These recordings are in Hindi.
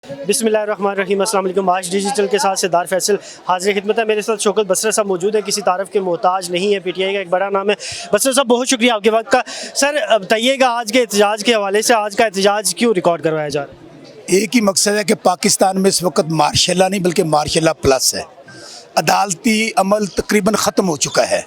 बिस्मिल्लाहिर्रहमानिर्रहीम, अस्सलाम वालेकुम। आज डिजिटल के साथ सिद्धार्थ फैसल हाजिर खिदमत है। मेरे साथ शौकत बसरा साहब मौजूद है, किसी तारफ़ के मोहताज नहीं है। पीटीआई का एक बड़ा नाम है। बसरा साहब, बहुत शुक्रिया आपके वक्त का। सर, बताइएगा आज के एहतजाज के हवाले से, आज का एहतजाज क्यों रिकॉर्ड करवाया जा रहा है? एक ही मकसद है कि पाकिस्तान में इस वक्त मार्शल नहीं बल्कि मार्शल प्लस है। अदालती अमल तकरीबन ख़त्म हो चुका है।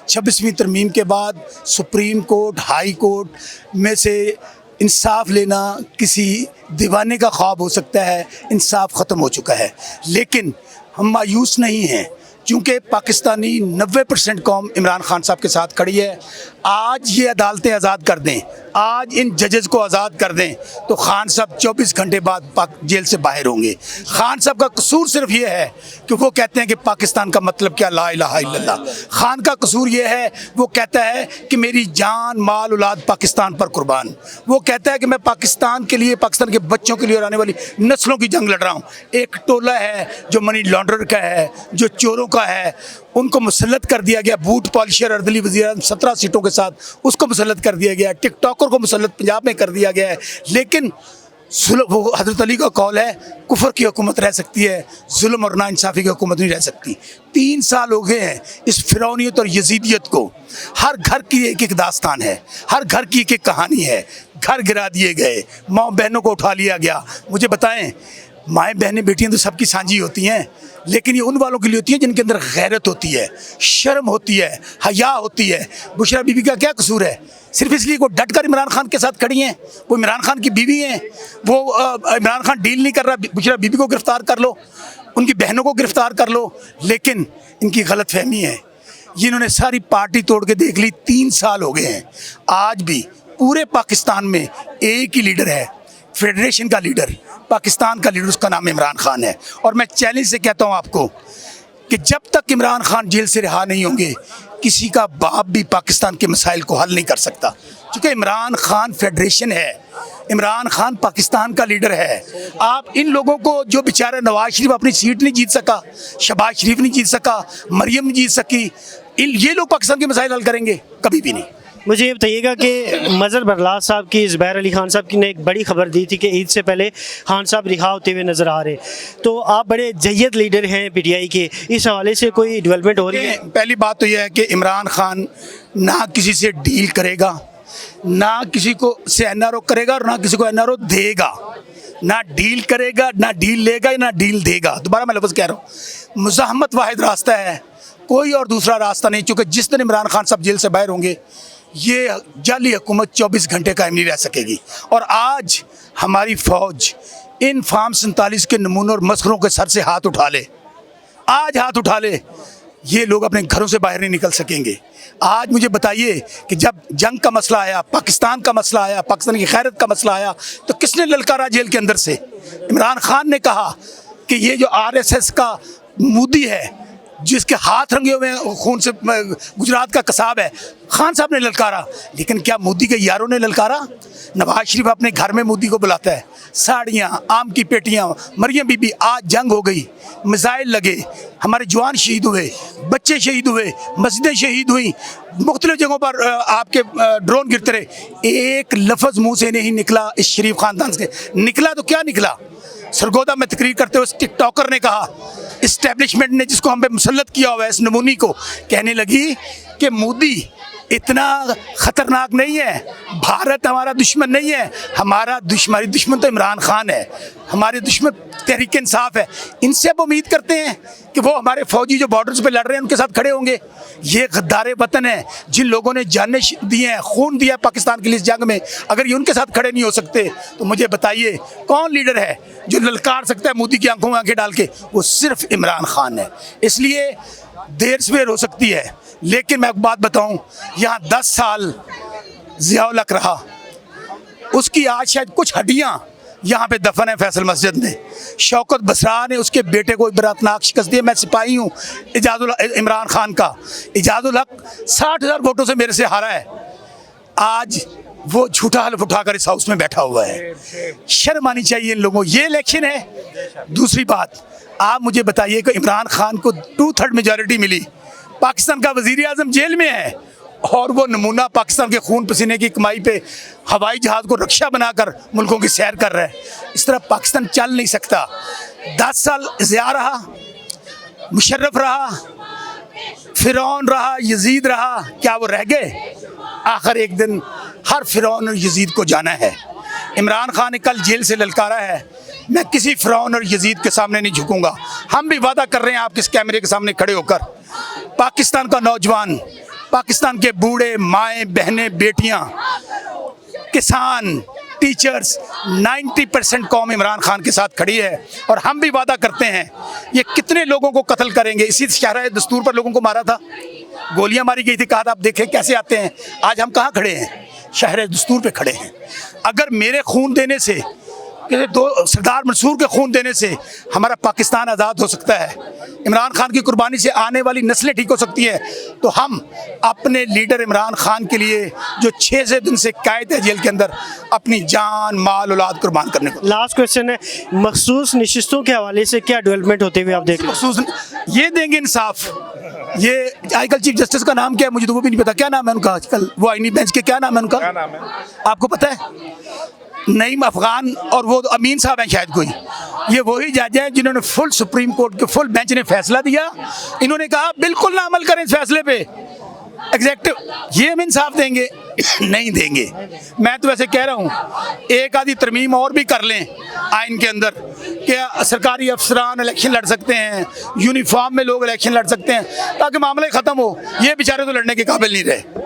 26वीं तरमीम के बाद सुप्रीम कोर्ट, हाई कोर्ट में से इंसाफ लेना किसी दीवाने का ख्वाब हो सकता है। इंसाफ ख़त्म हो चुका है, लेकिन हम मायूस नहीं हैं क्योंकि पाकिस्तानी 90% कौम इमरान खान साहब के साथ खड़ी है। आज ये अदालतें आज़ाद कर दें, आज इन जजेस को आज़ाद कर दें तो खान साहब 24 घंटे बाद जेल से बाहर होंगे। खान साहब का कसूर सिर्फ ये है कि वो कहते हैं कि पाकिस्तान का मतलब क्या, ला इलाहा इल्लल्लाह। खान का कसूर ये है, वो कहता है कि मेरी जान माल औलाद पाकिस्तान पर कुर्बान। वो कहता है कि मैं पाकिस्तान के लिए, पाकिस्तान के बच्चों के लिए और आने वाली नस्लों की जंग लड़ रहा हूँ। एक टोला है जो मनी लॉन्ड्रर का है, जो चोरों का है, उनको मुसल्लत कर दिया गया। बूट पॉलिशर अर्दली वज़ीर 17 सीटों के साथ उसको मुसल्लत कर दिया गया। टिकटॉकर को मुसल्लत पंजाब में कर दिया गया है। लेकिन वो हज़रत अली का कौल है, कुफर की हुकूमत रह सकती है, जुल्म और नाइंसाफ़ी की हुकूमत नहीं रह सकती। 3 साल हो गए हैं इस फिरौनियत और यजीदियत को। हर घर की एक एक दास्तान है, हर घर की एक एक कहानी है। घर गिरा दिए गए, माँ बहनों को उठा लिया गया। मुझे बताएं, माएँ बहनें बेटियाँ तो सबकी साझी होती हैं, लेकिन ये उन वालों के लिए होती है जिनके अंदर गैरत होती है, शर्म होती है, हया होती है। बुशरा बीबी का क्या कसूर है? सिर्फ इसलिए वो डट कर इमरान खान के साथ खड़ी हैं, वो इमरान खान की बीवी हैं। वो इमरान खान डील नहीं कर रहा, बुशरा बीबी को गिरफ्तार कर लो, उनकी बहनों को गिरफ्तार कर लो। लेकिन इनकी गलत फहमी है, जिन्होंने सारी पार्टी तोड़ के देख ली। 3 साल हो गए हैं, आज भी पूरे पाकिस्तान में एक ही लीडर है, फेडरेशन का लीडर, पाकिस्तान का लीडर, उसका नाम इमरान खान है। और मैं चैलेंज से कहता हूँ आपको कि जब तक इमरान खान जेल से रिहा नहीं होंगे, किसी का बाप भी पाकिस्तान के मसाइल को हल नहीं कर सकता। क्योंकि इमरान खान फेडरेशन है, इमरान खान पाकिस्तान का लीडर है। आप इन लोगों को, जो बेचारा नवाज शरीफ अपनी सीट नहीं जीत सका, शहबाज शरीफ नहीं जीत सका, मरियम नहीं जीत सकी, ये लोग पाकिस्तान के मसाइल हल करेंगे? कभी भी नहीं। मुझे ये बताइएगा कि मज़हर बरलास साहब की, ज़ुबैर अली खान साहब की ने एक बड़ी खबर दी थी कि ईद से पहले खान साहब रिहा होते हुए नज़र आ रहे। तो आप बड़े जय्यद लीडर हैं पीटीआई के, इस हवाले से कोई डेवलपमेंट हो रही है? पहली बात तो यह है कि इमरान खान ना किसी से डील करेगा, ना किसी को से एनआरओ करेगा और ना किसी को एनआरओ देगा। ना डील करेगा, ना डील लेगा, ना डील देगा। दोबारा मैं लफ्ज़ कह रहा हूँ, मुज़ाहमत वाहिद रास्ता है, कोई और दूसरा रास्ता नहीं। क्योंकि जिस दिन इमरान खान साहब जेल से बाहर होंगे, ये जाली हुकूमत 24 घंटे कायम नहीं रह सकेगी। और आज हमारी फ़ौज इन फार्म 47 के नमूनों और मस्खरों के सर से हाथ उठा ले, आज हाथ उठा ले। ये लोग अपने घरों से बाहर नहीं निकल सकेंगे। आज मुझे बताइए कि जब जंग का मसला आया, पाकिस्तान का मसला आया, पाकिस्तान की खैरत का मसला आया, तो किसने ललकारा जेल के अंदर से? इमरान खान ने कहा कि ये जो RSS का मोदी है, जिसके हाथ रंगे हुए खून से, गुजरात का कसाब है, खान साहब ने ललकारा। लेकिन क्या मोदी के यारों ने ललकारा? नवाज शरीफ अपने घर में मोदी को बुलाता है, साड़ियाँ, आम की पेटियाँ, मरियम बीबी। आज जंग हो गई, मिसाइल लगे, हमारे जवान शहीद हुए, बच्चे शहीद हुए, मस्जिदें शहीद हुई, मुख्तलिफ जगहों पर आपके ड्रोन गिरते रहे। एक लफ्ज़ मुँह से नहीं निकला इस शरीफ ख़ानदान से। निकला तो क्या निकला? सरगोदा में तकरीर करते हुए टिकटॉकर ने कहा, इस्टेब्लिशमेंट ने जिसको हम पे मुसल्लत किया हुआ है, इस नमूनी को, कहने लगी कि मोदी इतना ख़तरनाक नहीं है, भारत हमारा दुश्मन नहीं है, हमारी दुश्मन तो इमरान खान है, हमारे दुश्मन तहरीक इंसाफ है। इनसे अब उम्मीद करते हैं कि वो हमारे फ़ौजी जो बॉर्डर्स पे लड़ रहे हैं उनके साथ खड़े होंगे। ये गद्दारे वतन है, जिन लोगों ने जानें दी हैं, खून दिया पाकिस्तान के लिए इस जंग में, अगर ये उनके साथ खड़े नहीं हो सकते तो मुझे बताइए कौन लीडर है जो ललकार सकता है मोदी की आंखों में आंखें डाल के? वो सिर्फ इमरान खान है। इसलिए देर सवेर हो सकती है, लेकिन मैं एक बात बताऊं, यहाँ 10 साल ज़ियाउल हक रहा, उसकी आज शायद कुछ हड्डियाँ यहाँ पे दफन है फैसल मस्जिद में। शौकत बसरा ने उसके बेटे को इबरातनाक शिकस्त दी। मैं सिपाही हूँ इमरान खान का। इजाजुल हक 60,000 वोटों से मेरे से हारा है। आज वो झूठा हल्फ उठाकर इस हाउस में बैठा हुआ है। शर्म आनी चाहिए इन लोगों। ये इलेक्शन है। दूसरी बात, आप मुझे बताइए कि इमरान खान को 2/3 मेजॉरिटी मिली, पाकिस्तान का वज़ीर आज़म जेल में है, और वो नमूना पाकिस्तान के खून पसीने की कमाई पे हवाई जहाज़ को रक्षा बनाकर मुल्कों की सैर कर रहा है। इस तरह पाकिस्तान चल नहीं सकता। 10 साल ज़िया रहा, मुशर्रफ रहा, फ़िरौन रहा, यजीद रहा, क्या वो रह गए? आखिर एक दिन हर फ़िरौन और यजीद को जाना है। इमरान खान ने कल जेल से ललकारा है, मैं किसी फ़िरौन और यजीद के सामने नहीं झुकूंगा। हम भी वादा कर रहे हैं आपके इस कैमरे के सामने खड़े होकर, पाकिस्तान का नौजवान, पाकिस्तान के बूढ़े, माएँ बहनें बेटियाँ, किसान, टीचर्स, 90% कौम इमरान खान के साथ खड़ी है। और हम भी वादा करते हैं, ये कितने लोगों को कत्ल करेंगे। इसी शहर दस्तूर पर लोगों को मारा था, गोलियां मारी गई थी, कहा था आप देखें कैसे आते हैं। आज हम कहाँ खड़े हैं? शहर दस्तूर पे खड़े हैं। अगर मेरे खून देने से, दो सरदार मंसूर के खून देने से हमारा पाकिस्तान आज़ाद हो सकता है, इमरान खान की कुर्बानी से आने वाली नस्लें ठीक हो सकती हैं, तो हम अपने लीडर इमरान खान के लिए जो 6 दिन से कैद है जेल के अंदर, अपनी जान माल औलाद कुर्बान करने को। लास्ट क्वेश्चन है, मखसूस नशिस्तों के हवाले से क्या डेवलपमेंट होते हुए आप देख रहे हैं? मखसूस ये देंगे इंसाफ। ये आजकल चीफ जस्टिस का नाम क्या है मुझे तो वो भी नहीं पता, क्या नाम है उनका आजकल, वो आईनी बेंच के क्या नाम है उनका? आपको पता है? नईम अफगान और वो अमीन साहब हैं शायद कोई। ये वही जज हैं जिन्होंने फुल सुप्रीम कोर्ट के फुल बेंच ने फैसला दिया। इन्होंने कहा बिल्कुल ना अमल करें इस फैसले पे, एग्जेक्टिव ये हम इंसाफ देंगे नहीं देंगे। मैं तो वैसे कह रहा हूँ एक आधी तरमीम और भी कर लें आइन के अंदर, कि सरकारी अफसरान इलेक्शन लड़ सकते हैं, यूनिफॉर्म में लोग इलेक्शन लड़ सकते हैं, ताकि मामले ख़त्म हो। ये बेचारे तो लड़ने के काबिल नहीं रहे।